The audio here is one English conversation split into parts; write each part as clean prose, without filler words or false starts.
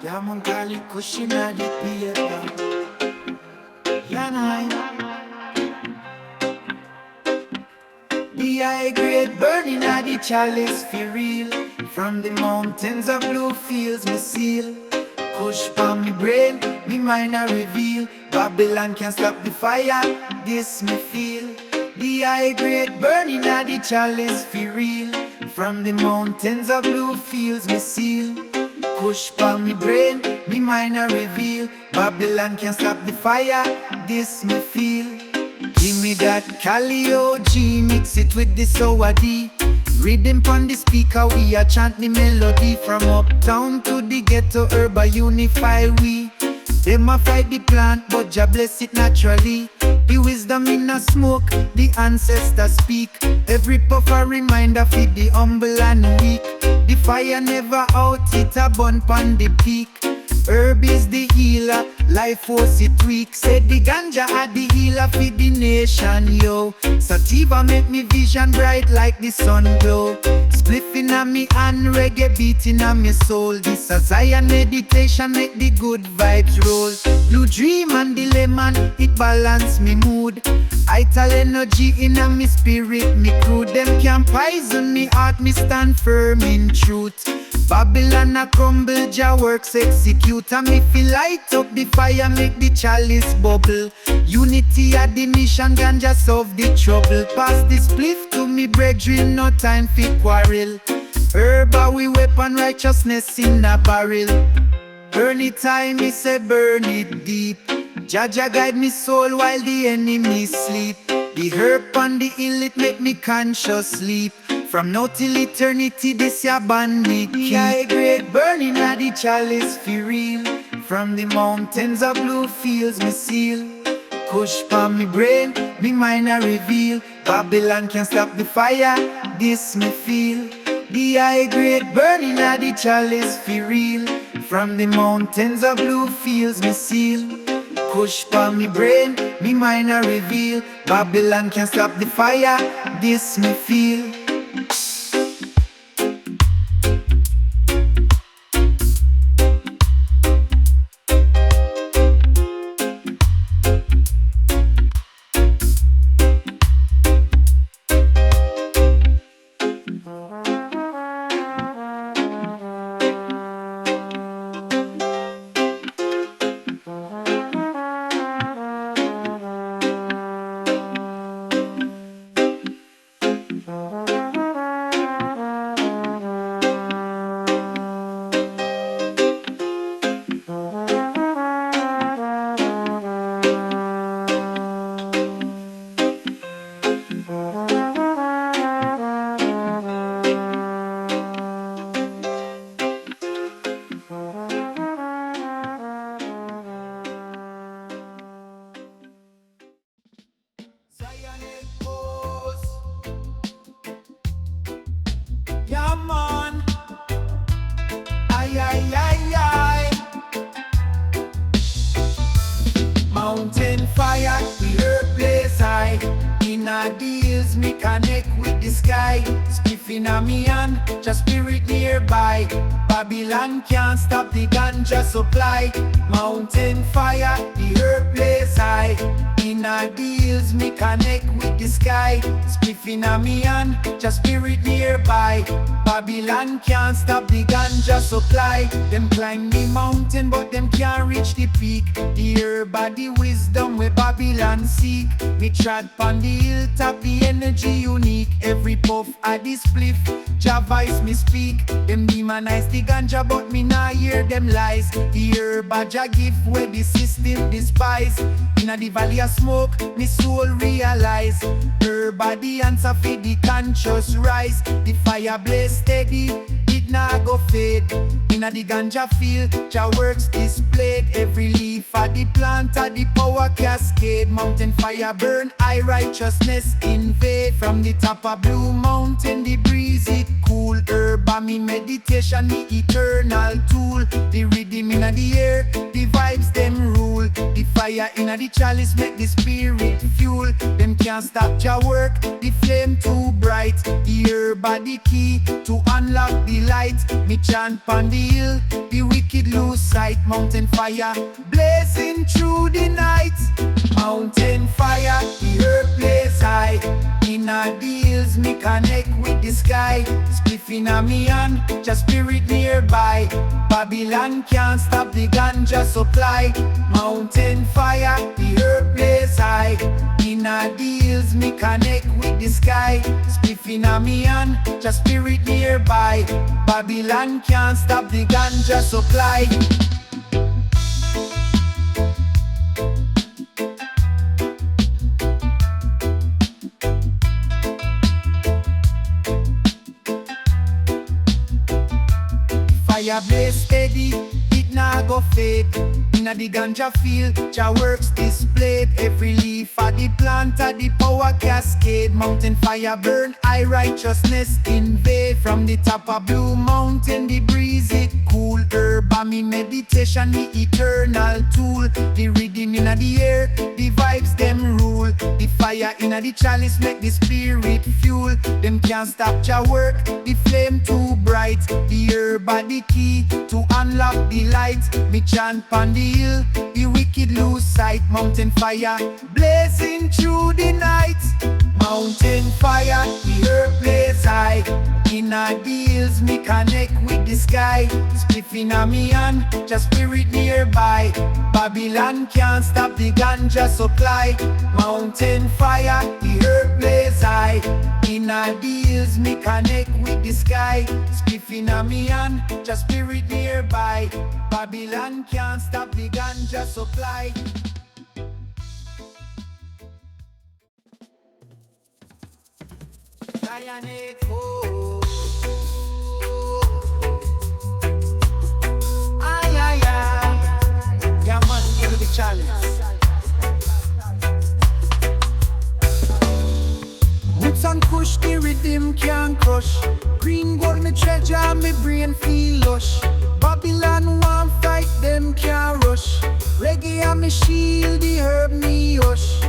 Ja, man kali Kush inna the theater. Yeah, night. The high grade burning at the chalice for real. From the mountains of blue fields me seal. Kush pa me brain, me mind a reveal. Babylon can't stop the fire, this me feel. The high grade burning at the chalice for real. From the mountains of blue fields me seal. Kush pa me brain, me mind a reveal. Babylon can't stop the fire, this me feel. Give me that Cali OG, mix it with the sour D. Rhythm pon the speaker, we a chant the melody. From uptown to the ghetto, urban unify we. Them a fight the plant, but Jah bless it naturally. The wisdom in a smoke, the ancestors speak. Every puff a reminder feed the humble and weak. The fire never out, it a burn pon the peak. Herb is the healer, life force it tweak. Said the ganja are the healer for the nation, yo. Sativa make me vision bright like the sun glow. Spliff inna me and reggae beat inna me soul. This a Zion meditation make the good vibes roll. Blue dream and the lemon, it balance me mood. Ital energy inna me spirit, me crew. Them can't poison me heart, me stand firm in truth. Babylon a crumble, Jah works execute. And me feel light up the fire, make the chalice bubble. Unity at the mission, ganja solve the trouble. Pass the spliff to me brethren, no time for quarrel. Herb a we weapon, righteousness in a barrel. Burn it high, me say burn it deep. Jah guide me soul while the enemy sleep. The herb on the hill, it make me conscious sleep. From now till eternity, this ya band me keep. High grade burning at the chalice for real. From the mountains of blue fields me seal. Kush pa me brain, me mind a reveal. Babylon can't stop the fire, this me feel. The high grade burning at the chalice for real. From the mountains of blue fields me seal. Kush pa me brain, me mind a reveal. Babylon can't stop the fire, this me feel. Yeah, man. Ay, ay, ay, ay. Mountain fire, the earth blaze high. In our deals, me connect with the sky. Spliff inna me hand, just spirit nearby. Babylon can't stop the ganja supply. Mountain fire, the earth blaze high. In our deals, me connect with the sky. Spliff inna me hand, just spirit nearby. Babylon can't stop the ganja supply. Them climb the mountain, but them can't reach the peak. The herb of the wisdom where Babylon seek. Me trod pon the hilltop, the energy unique. Every puff of the spliff, Jah voice me speak. Them demonize the ganja, but me nah hear them lies. The herb of Jah gift where the system despise. Inna the valley of smoke, me soul realize. Herb of the answer for the conscious rise. The fire blaze steady, it nah go fade. inna the ganja field, Jah works displayed. Every leaf of the plant of the power cascade. Mountain fire burn, high righteousness invade. From the top of Blue Mountain, the breeze it cool. Herb and me meditation, the eternal tool. The rhythm inna the air, the vibes them rule. The fire inna the chalice make the spirit fuel. Them can't stop Jah work, the flame too bright. The herb are the key to unlock the light. Me chant pon the hill, the wicked lose sight. Mountain fire blazing through the night. Mountain fire, the herb blaze high. Inna the hills me connect with the sky. Spliff inna me hand, just spirit nearby. Babylon can't stop the ganja supply. Mountain fire, the herb blaze high. Inna the hills me connect with the sky. Spliff inna me hand, just spirit nearby. Babylon can't stop the ganja supply. Fire blaze steady, it nah go fade. Inna the ganja field, Jah works displayed. Every leaf of the plant of the power cascade. Mountain fire burn, high righteousness invade. From the top of Blue Mountain, the breeze it cool. Herb and me meditation, the eternal tool. The rhythm inna the air, the vibes them rule. The fire inna the chalice make the spirit fuel. Them can't stop Jah work, the flame too bright. The herb are the key to unlock the light. Me chant pon the hill, the wicked lose sight. Mountain fire blazing through the night. Mountain fire, the herb blaze high. Inna the hills me connect with the sky. Spliff inna me hand, just spirit nearby. Babylon can't stop the ganja supply. Mountain fire, the herb blaze high. Inna the hills me connect with the sky. Spliff inna me hand, just spirit nearby. Babylon can't stop the ganja supply. Giant, oh. Ay, ay, ay. Yeah, man, give it the challenge. Roots and Kush, the rhythm can't crush. Green gold, me treasure, me brain feel lush. Babylon want fight, them can't rush. Reggae and me shield, the herb me hush.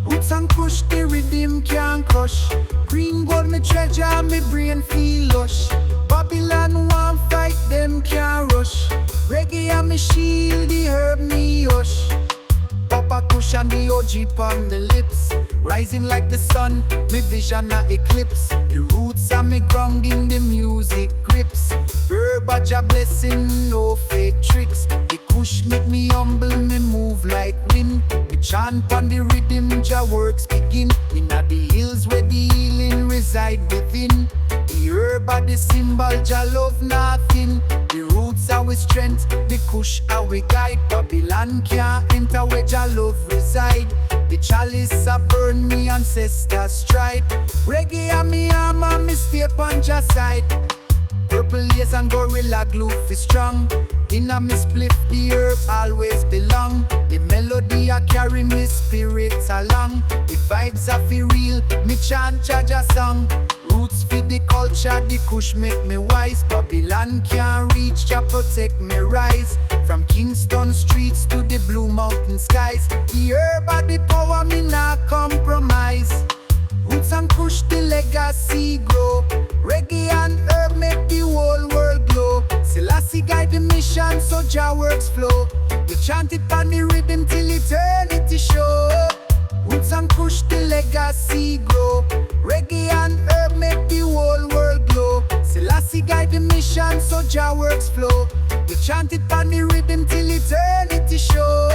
Roots and Kush, the rhythm can't crush. Green gold, me treasure, me brain feel lush. Babylon want fight, them can't rush. Reggae and me shield, the herb me hush. Papa Kush and the OG on the lips. Rising like the sun, me vision a eclipse. The roots and me ground in the music grips. Herb a Jah blessing, no fake tricks. The Kush make me humble, me move like wind. Me chant on the rhythm, Jah works begin. Inna the hills where the healing reside within. The herb a the symbol, Jah love nothing. The roots are with strength, the Kush are we guide. Babylon can't enter where Jah love reside. The chalice a burn me ancestors stride. Reggae and me armor, me stay upon Jah side. Purple lace and gorilla glue fi strong. Inna me spliff the herb always belong. The melody a carry me spirits along. The vibes a fi real, me chant Jah song. Roots fi the culture, the Kush make me wise. Babylon can't reach, Jah protect me rise. From Kingston streets to the Blue Mountain skies. The herb a the power, me nah compromise. Roots and Kush, the legacy grow. Reggae and herb make the whole world glow. Selassie guide the mission, so Jah works flow. We chant it on the rhythm till eternity show. Roots and Kush, the legacy grow. Reggae and herb make the whole world glow. Selassie guide the mission, so Jah works flow. We chant it on the rhythm till eternity show.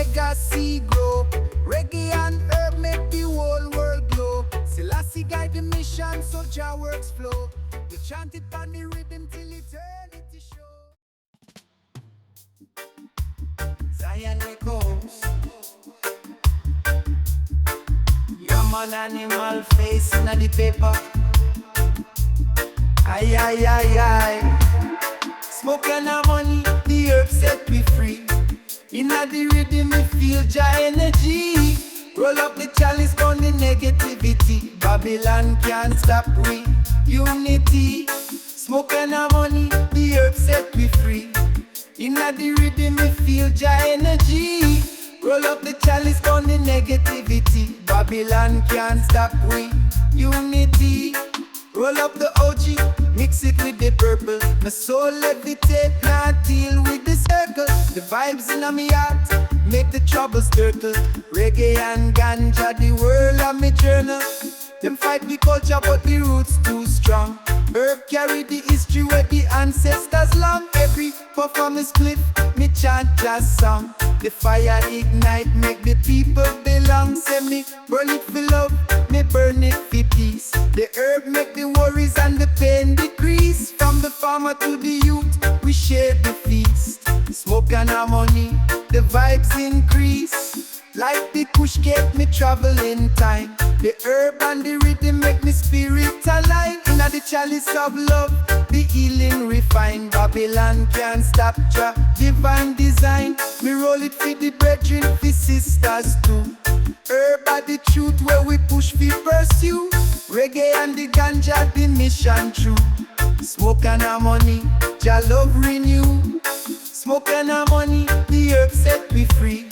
legacy grow. Reggae and herb make the whole world glow. Selassie guide the mission, so Jah works flow. We chant it on the rhythm till eternity show. Zion echoes. Human animal face in the paper. Aye, aye, aye, aye. Smoke and a money, the herb set me free. Inna the rhythm, me feel Jah energy. Roll up the chalice, burn the negativity. Babylon can't stop we. Unity. Smoke and a money, the herb set me free. Inna the rhythm, me feel Jah energy. Roll up the chalice, burn the negativity. Babylon can't stop we. Unity. Roll up the OG, mix it with the purple. My soul levitate, not deal with the circle. The vibes in my heart make the troubles turtle. Reggae and ganja, the world of me journal. Them fight the culture, but the roots too strong. Herb carry the history where the ancestors long. Every performance spliff, me chant jazz song. The fire ignite, make the people belong. Say me burn it for love, me burn it for peace. The herb make the worries and the pain decrease. From the farmer to the youth, we share the feast. Smoke and harmony, the vibes increase. Like the Kush kept me travel in time. The herb and the rhythm make me spirit alive. Inna the chalice of love, the healing refine. Babylon can't stop Jah divine design. Me roll it for the brethren, for sisters too. Herb are the truth where we push fi pursue. Reggae and the ganja, the mission true. Smoke and harmony, Jah love renew. Smoke and harmony, the herb set me free.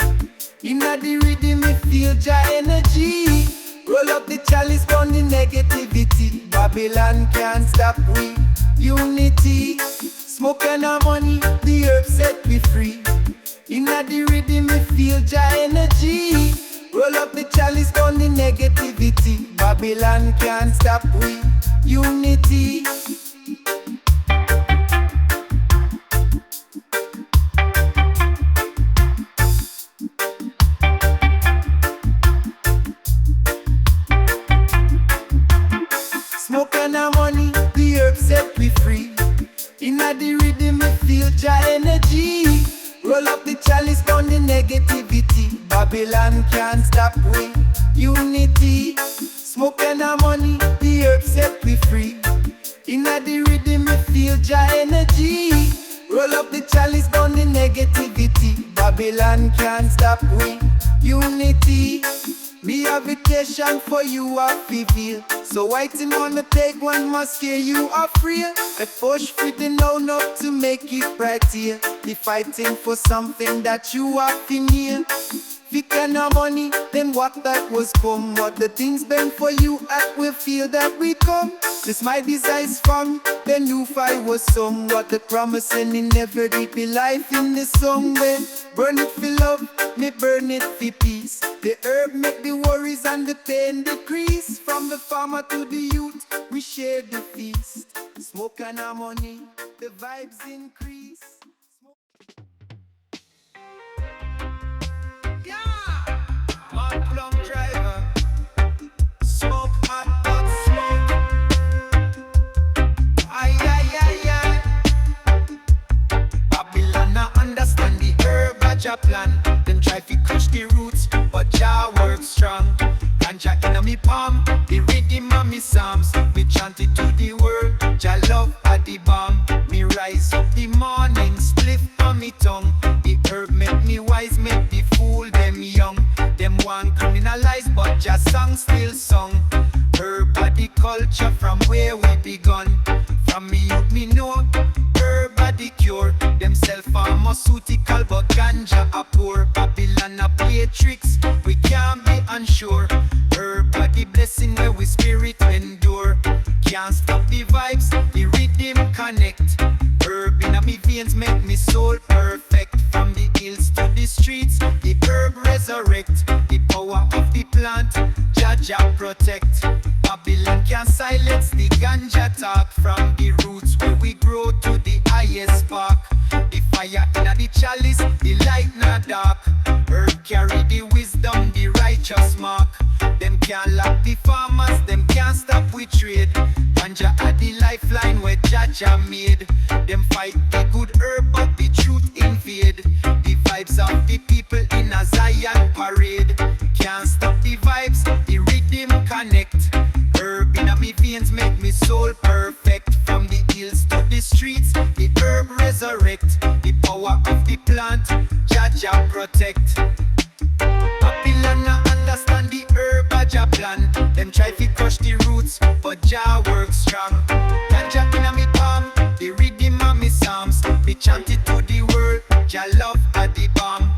Inna the rhythm, me feel Jah energy. Roll up the chalice, burn the negativity. Babylon can't stop we. Unity. Smoke and harmony, the herb set me free. Inna the rhythm, me feel Jah energy. Roll up the chalice, burn the negativity. Babylon can't stop we. Unity. Smoke and harmony, the herb set me free. Inna the rhythm, me feel Jah energy. Roll up the chalice, burn the negativity. Babylon can't stop we. Unity. Smoke and harmony, the herb set me free. Inna the rhythm, me feel Jah energy. Roll up the chalice, burn the negativity. Babylon can't stop we. Unity. Rehabilitation for you I feel. So whiting on the take one must scare you are free. I push for the no to make it right here. Be fighting for something that you are near. If you can have money, then what that was come. What the things been for you, I will feel that we come. This my desires from the new fight was somewhat the promising in every deep life in the song. When burn it for love, me burn it for peace. The herb make the worries and the pain decrease. From the farmer to the youth, we share the feast. Smoke and harmony, the vibes increase. Hot plum driver, smoke hot smoke. Aye, aye, aye, aye. Babylon not understand the herb a Jah plan. Them try to crush the roots, but Jah works strong. Ganja inna me palm, the rhythm of me psalms. Me chant it to the world, Jah love at the bomb. Me rise up the morning, spliff on me tongue. The herb make me wise, make the fool them young. Them want criminalize, but Jah song still sung. Herb are the culture from where we begun. From me youth me know, herb are the cure. Them self-pharmaceutical, but ganja a poor. Babylon a play tricks, we can't be unsure. Herb are the blessing where we spirit endure. Can't stop the vibes, the rhythm connect. Herb in me veins make me soul perfect. From the hills to the streets, the herb resurrect. The power of the plant, Jah Jah protect. Babylon can't silence the ganja talk. From the roots where we grow to the highest spark. The fire in the chalice, the light not dark. Herb carry the wisdom, the righteous mark. Them can't lock the farmers, them can't stop we trade. Ganja are the lifeline where Jaja made. Them fight the good herb but the truth invade. The vibes of the people in a Zion parade. Can't stop the vibes, the rhythm connect. Herb in my veins make me soul perfect. From the hills to the streets, the herb resurrect. The power of the plant, Jaja protect. Babylon understand the herb Jaja plan. Them try to crush the roots, but Jah work strong. Ganja in me palm, the rhythm of me psalms. Me chant it to the world, Jah love at the bomb.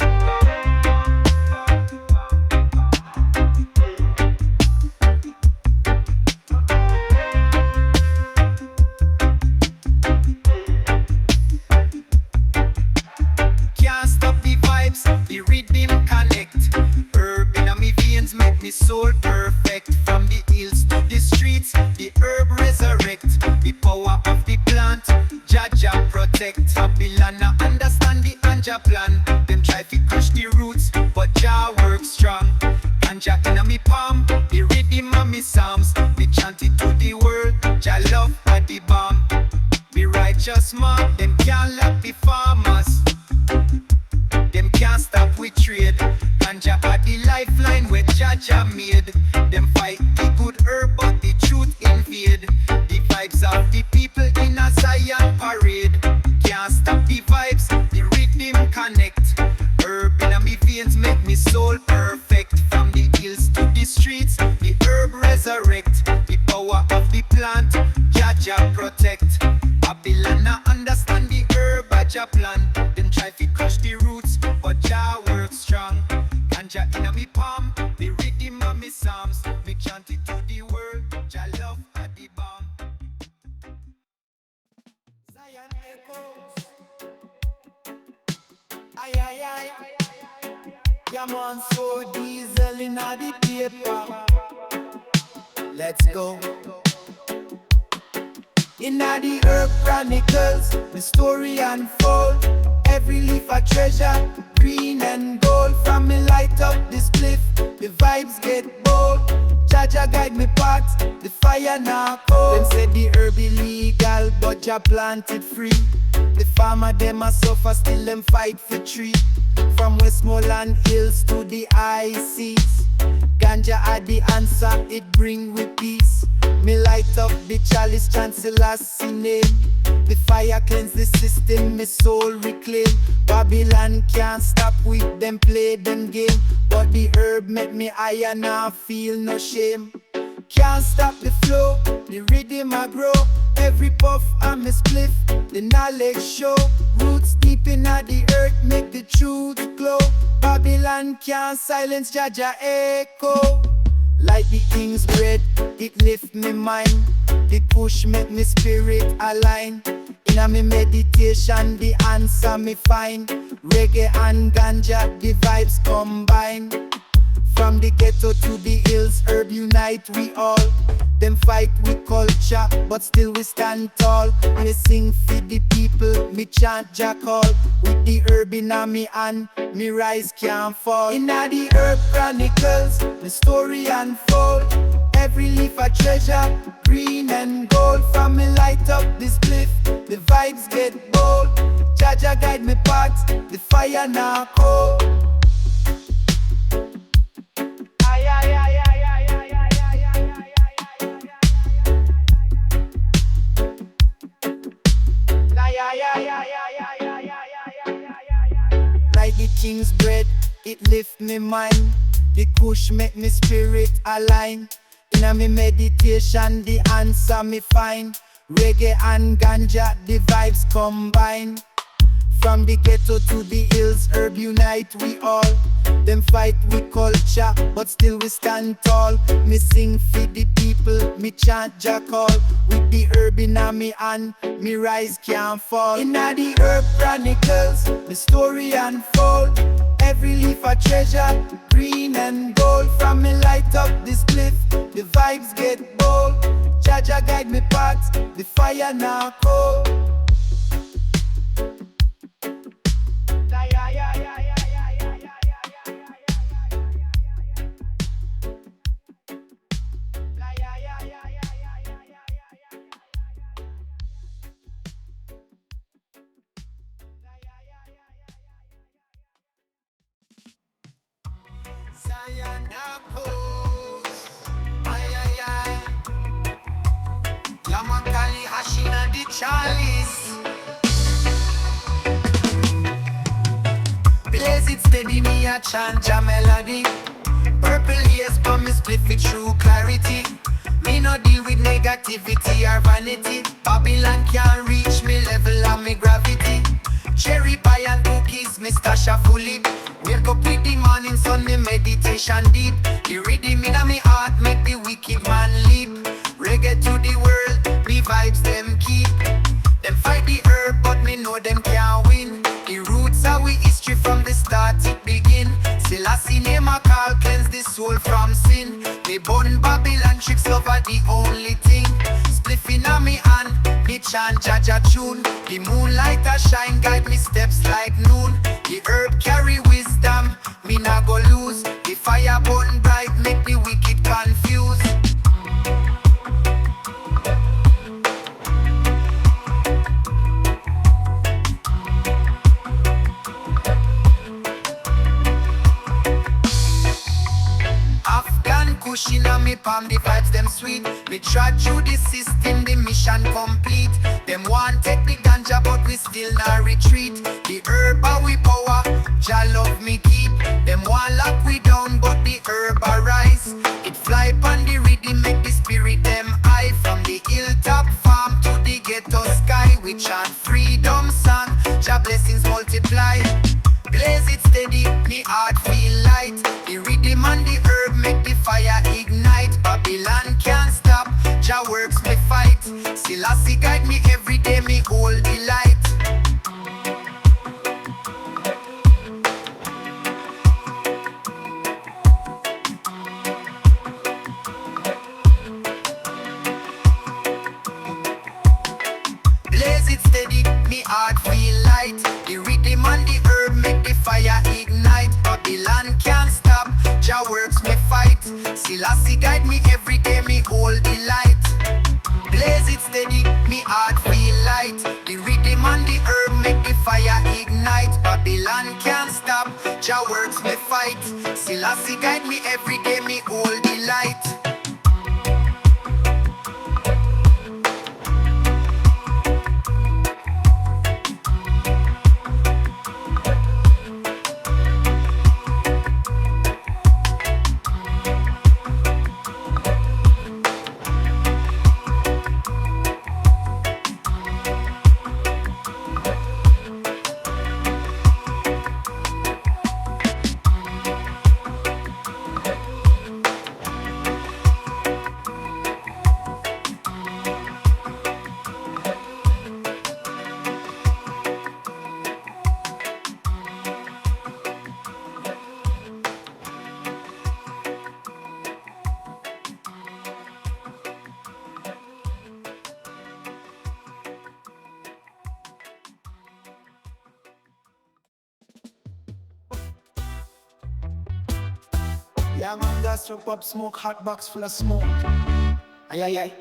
Can't stop the vibes, the rhythm connect. Herb in me veins make me soul perfect. From the hills to the streets, the herb resurrect. The power of the plant, Jaja protect. Babylon understand the Anja plan. Them try to crush the roots, but Jah work strong. Ganja in me palm, the rhythm of me psalms. Me chant it to the world, Jah love at the bomb. Be righteous man, them can't lock the farmers. Them can't stop we trade. Ganja are the lifeline where Jaja made. Them fight the good herb but the truth invade. The vibes of the people in a Zion parade. Can't stop the vibes, the rhythm connect. Herb in me veins make me soul perfect. From the hills to the streets, the herb resurrect. The power of the plant, Jaja protect. Babylon understand the herb Jaja plan. Them try to crush the roots, but Jah work strong. Ganja in me palm, the rhythm of me psalms. Me chant it to the world, Jah love at the bomb. Zion echoes. Ay ay ay. Yeah man, so diesel in the paper. Let's go. In the Herb Chronicles, the story unfold. Every leaf a treasure, green and gold. From me light up the spliff, the vibes get bold. Jaja guide me path, the fire now cold. Them said the herb illegal, but Jah plant it free. The farmer them a suffer, still them fight for tree. From Westmoreland Hills to the high seas, Ganja are the answer, it bring with peace. Me light up the chalice, Chancellor's name. The fire cleanse the system, me soul reclaim. Babylon can't stop with them play them game. But the herb make me higher, now feel no shame. Can't stop the flow, the rhythm I grow. Every puff I'm a spliff, the knowledge show. Roots deep in the earth make the truth glow. Babylon can't silence Jaja echo. Like the king's bread, it lift me mind. The Kush make me spirit align. In a me meditation, the answer me find. Reggae and ganja, the vibes combine. From the ghetto to the hills, herb unite we all. Them fight with culture, but still we stand tall. Me sing for the people, me chant Jah call. With the herb in me hand, me rise can't fall. In the Herb Chronicles, the story unfold. Every leaf a treasure, green and gold. From me light up this spliff, the vibes get bold. Jaja guide me path, the fire now cold. Ay ay ay ay ay ay ay ay ay ay like the king's bread, it lift me mind. The Kush make me spirit align. In a me meditation, the answer me find. Reggae and ganja, the vibes combine. From the ghetto to the hills, herb unite we all. Them fight with culture, but still we stand tall. Me sing for the people, me chant Jah call. With the herb in me hand, me rise can't fall. In the Herb Chronicles, the story unfold. Every leaf a treasure, green and gold. From me light up this cliff, the vibes get bold. Jaja guide me path, the fire now cold. Lion pose. Ay, ay, ay. Yamakali Hashina the Chalice. Blaze it steady, me a chant a melody. Purple ears for me spliff it through clarity. Me no deal with negativity or vanity. Babylon can't reach me level of me gravity. Cherry pie and cookies, me stash a fully. Wake up with the morning sun, me meditation deep. The rhythm in me heart make the wicked man leap. Reggae to the world, me vibes them keep. Them fight the herb, but me know them can't win. The roots are we history from the start it begin. Selassie name a call, cleanse the soul from sin. Me born Babylon tricks lover the only thing. Spliff inna me hand, me chant Jaja tune. The moonlight a shine, guide me steps like noon. The herb carry wisdom, me nah go lose. The fire burn bright, make the wicked confused. Kush inna me palm, the vibes them sweet. Me trod through the system, the mission complete. Them want take the ganja, but we still not retreat. The herb a we power, Jah love me keep. Them want lock we down, but the herb a rise. It fly pon the rhythm, make the spirit them high. From the hilltop farm to the ghetto sky, we chant freedom song, Jah blessings multiply. Blaze it steady, me heart feel light. The rhythm and the herb make the fire ignite. Babylon can't stop, Jah works me fight. Selassie guide me every day, me hold the light. Blaze it steady, me heart feel light. The rhythm and the herb make the fire ignite. Babylon can't stop, Jah works me fight. Selassie guide me every day, me hold the light. Blaze it steady, me heart feel light. The rhythm and the herb make the fire ignite. Babylon can't stop, Jah works me fight. Selassie guide me every day, me hold the light. Young man gas up up smoke, hot box full of smoke. Ay, ay, ay.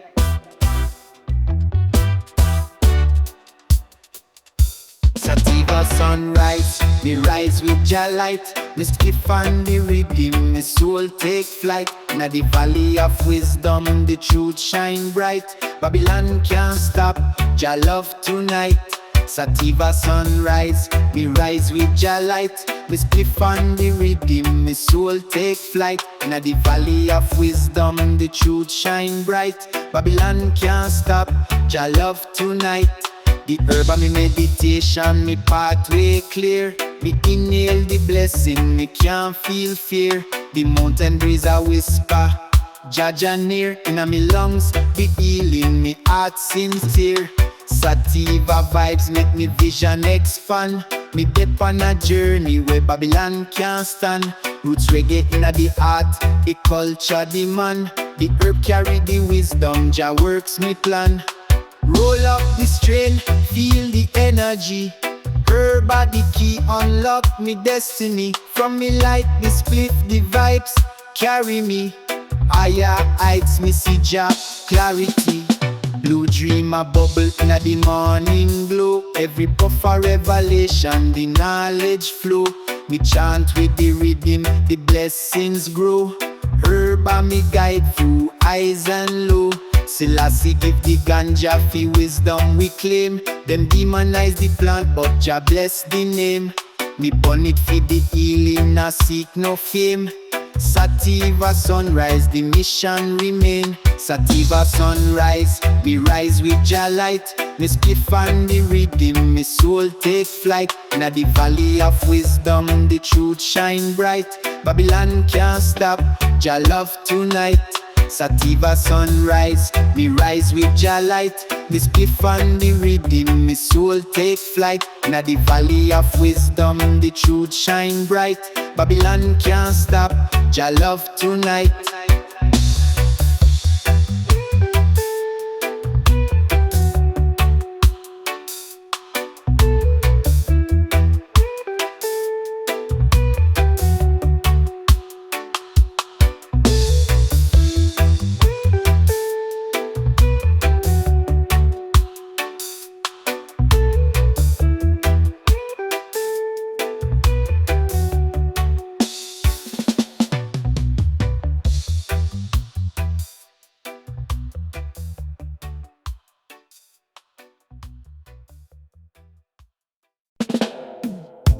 Sativa sunrise, me rise with Jah light. Me skip on the rhythm, me soul take flight. Inna the valley of wisdom, the truth shine bright. Babylon can't stop, Jah love tonight. Sativa sunrise, me rise with Jah light. Me spliff on the rhythm, me soul take flight. Inna the valley of wisdom, the truth shine bright. Babylon can't stop, Jah love tonight. The herb of me meditation, me pathway clear. Me inhale the blessing, me can't feel fear. The mountain breeze a whisper, Jah near. Inna me lungs, be healing, me heart sincere. Sativa vibes make me vision expand. Me dip on a journey where Babylon can't stand. Roots reggae inna the heart, it culture the man. The herb carry the wisdom, Jah works me plan. Roll up the strain, feel the energy. Herb are the key, unlock me destiny. From me light, the spliff, the vibes carry me. Higher heights, me see Jah clarity. Blue dream a bubble inna the morning glow. Every puff a revelation, the knowledge flow. Me chant with the rhythm, the blessings grow. Herb a me guide through highs and low. Selassie give the ganja fi wisdom we claim. Them demonize the plant but Jah bless the name. Me burn it fi the healing, nah seek no fame. Sativa sunrise, the mission remain. Sativa sunrise, we rise with Jah light. Me spliff on the rhythm, me soul take flight. Inna the valley of wisdom, the truth shine bright. Babylon can't stop, Jah love tonight. Sativa sunrise, me rise with Jah light. Me spliff on the rhythm, me soul take flight. Inna the valley of wisdom, the truth shine bright. Babylon can't stop, Jah love tonight.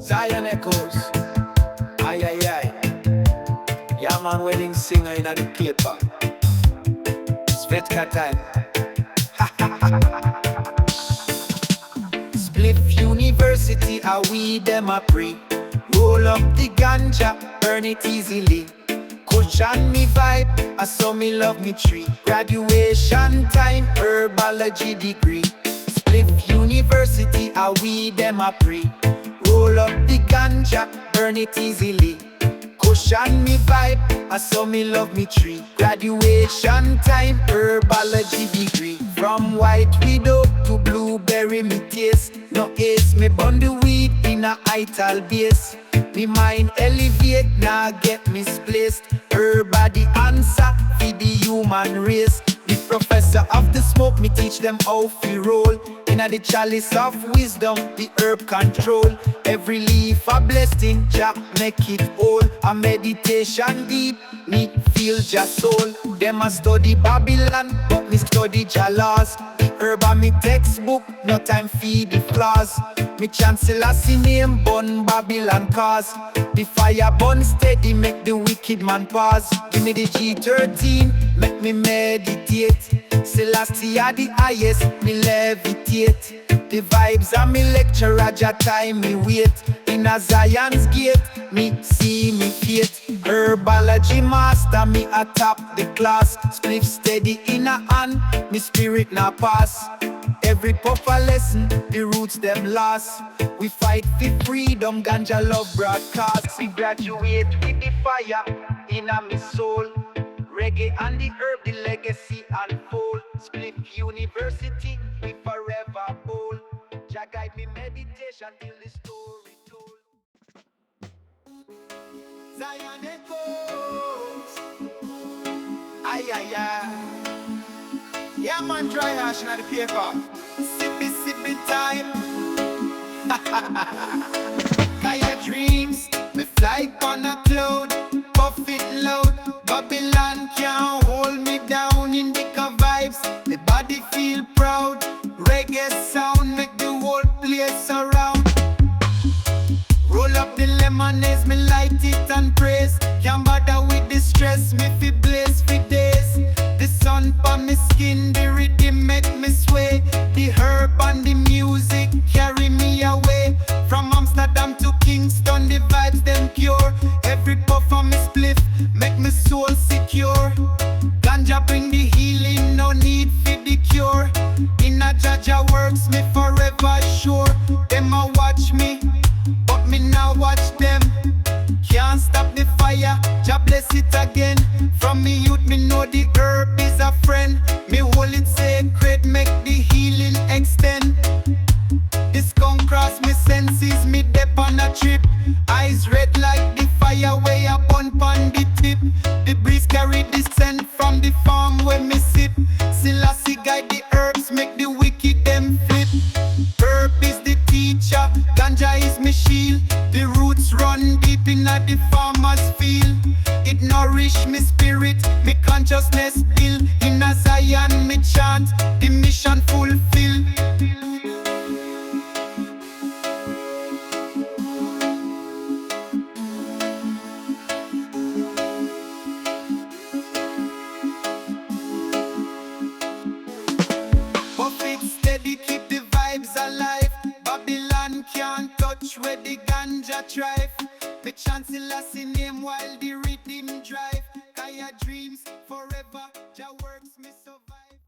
Zion echoes, ay ay ay. Yeah man, wedding singer in the paper. Svetka time. Spliff University, how we them a pre. Roll up the ganja, burn it easily. Kush and me vibe, I saw me love me tree. Graduation time, herbology degree. Spliff University, how we them a pre. Roll up the ganja, burn it easily. Kush and me vibe, I saw me love me tree. Graduation time, herbology degree. From white widow to blueberry me taste. No ace, me burn the weed in a ital base. Me mind elevate, now get misplaced. Herb are the answer for the human race. The professor of the smoke, me teach them how to roll. Inna the chalice of wisdom, the herb control. Every leaf a blessing, Jah make it whole. A meditation deep, me feel Jah soul. Them a study Babylon, but me study Jah laws. The herb a me textbook, no time feed the flaws. Me chant Selassie name, burn Babylon cause. The fire burn steady, make the wicked man pause. Give me the G13, make me meditate. Selassie are the highest, me levitate. The vibes are me lecturer, Jah time me wait. In a Zion's gate, me see me fate. Herbology master, me atop the class. Spliff steady in a hand, me spirit na pass. Every puff a lesson, the roots them lost. We fight for freedom, ganja love broadcast. We graduate with the fire in a me soul. Reggae and the herb, the legacy unfold. Spliff University, we forever bold. Jah guide me meditation till the story told. Zion echoes, ay ay ay. Yeah man, dry hash in the paper. Sippy sippy time. Kaya dreams, me fly on a cloud. Puff it loud, Babylon can't hold me down. Indica vibes, the body feel proud. Reggae sound make the whole place around. Roll up the lemonades, me light it and praise. Can't bother with the stress, me fi blaze for days. The sun pa me skin, the rhythm make me sway. The herb and the music carry me away. From Amsterdam to Kingston, the vibes them pure. Every puff on me spliff make me soul secure. Ganja bring the healing, no need for the cure. In a Jaja works, me forever sure. Them a watch me, but me now watch them. Can't stop the fire, Jah bless it again. From me youth, me know the herb is a friend. Me hold it sacred, make the healing extend. This come cross me senses, me dep on a trip. Eyes red like the fire way up on the tip. The breeze carry the scent from the farm where me sip. Selassie guide the herbs, make the wicked them flip. Herb is the teacher, ganja is me shield. The roots run the farmers feel. It nourish me spirit, me consciousness build. In a Zion me chant, the mission fulfill. Buffet steady, keep the vibes alive. Babylon can't touch where the ganja thrive. The chancellor sing name while the rhythm drive. Kaya dreams forever, Jah works me survive.